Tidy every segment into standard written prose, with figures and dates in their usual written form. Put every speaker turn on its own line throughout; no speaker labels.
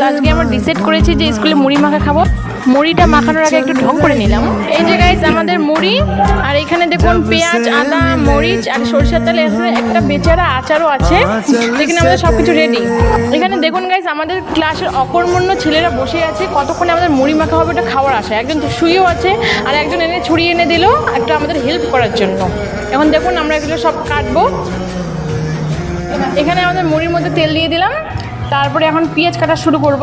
আজকে আমরা ডিসাইড করেছি যে স্কুলে মুড়ি মাখা খাবো। মুড়িটা মাখানোর আগে একটু ঢং করে নিলাম। এই যে গাইস আমাদের মুড়ি, আর এখানে দেখুন পেঁয়াজ, আদা, মরিচ আর সরষের তেল, এখানে একটা বেচারা আচারও আছে। এখানে আমাদের সব কিছু রেডি। এখানে দেখুন গাইস আমাদের ক্লাসের অকর্মণ্য ছেলেরা বসে আছে, কতক্ষণে আমাদের মুড়ি মাখা হবে এটা খাওয়ার আশা। একজন তো শুয়েও আছে, আর একজন এনে ছুরি এনে দিল একটা আমাদের হেল্প করার জন্য। এখন দেখুন আমরা এগুলো সব কাটবো। এখানে আমাদের মুড়ির মধ্যে তেল দিয়ে দিলাম, তারপরে এখন পেঁয়াজ কাটা শুরু করব।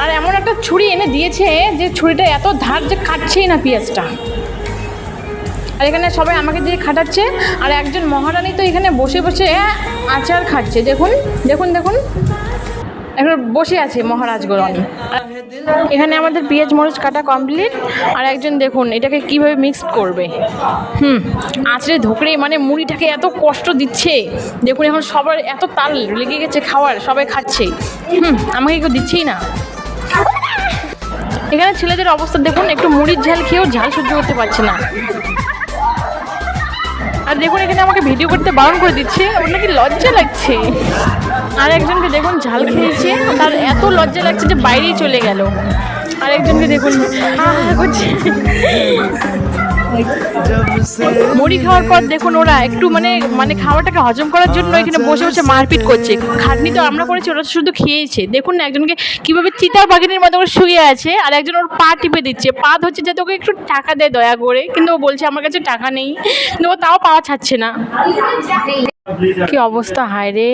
আর এমন একটা ছুরি এনে দিয়েছে যে ছুরিটা এত ধার যে কাটছেই না পেঁয়াজটা। আর এখানে সবাই আমাকে দিয়ে খাটাচ্ছে, আর একজন মহারানী তো এখানে বসে বসে আচার খাচ্ছে। দেখুন দেখুন দেখুন, এখন বসে আছে মহারাজগণ। এখানে আমাদের পেঁয়াজ মরিচ কাটা কমপ্লিট। আর একজন দেখুন এটাকে কিভাবে মিক্সড করবে। আঁচড়ে ধোকরে মানে মুড়িটাকে এত কষ্ট দিচ্ছে। দেখুন এখন সবার এত তাল লেগে গেছে খাওয়ার, সবাই খাচ্ছে। আমাকে কেউ দিচ্ছেই না। এখানে ছেলেদের অবস্থা দেখুন, একটু মুড়ির ঝাল খেয়েও ঝাল সহ্য করতে পারছে না। আর দেখুন এখানে আমাকে ভিডিও করতে বারণ করে দিচ্ছে, ওর নাকি লজ্জা লাগছে। আর একজনকে দেখুন ঝাল খেয়েছে, তার এত লজ্জা লাগছে যে বাইরেই চলে গেল। আর একজনকে দেখুন করছে। মুড়ি খাওয়ার পর দেখুন ওরা একটু মানে খাওয়াটাকে হজম করার জন্য এখানে বসে বসে মারপিট করছে। খাটনি তো আমরা করেছি, ওরা শুধু খেয়েছে। দেখুন না একজনকে কীভাবে চিতার বাঘিনীর মতো করে শুয়ে আছে, আর একজন ওর পা টিপে দিচ্ছে। পা ধরছে যাতে ওকে একটু টাকা দেয় দয়া করে, কিন্তু ও বলছে আমার কাছে টাকা নেই, কিন্তু ও তাও পাওয়া ছাড়ছে না। কি অবস্থা, হায় রে।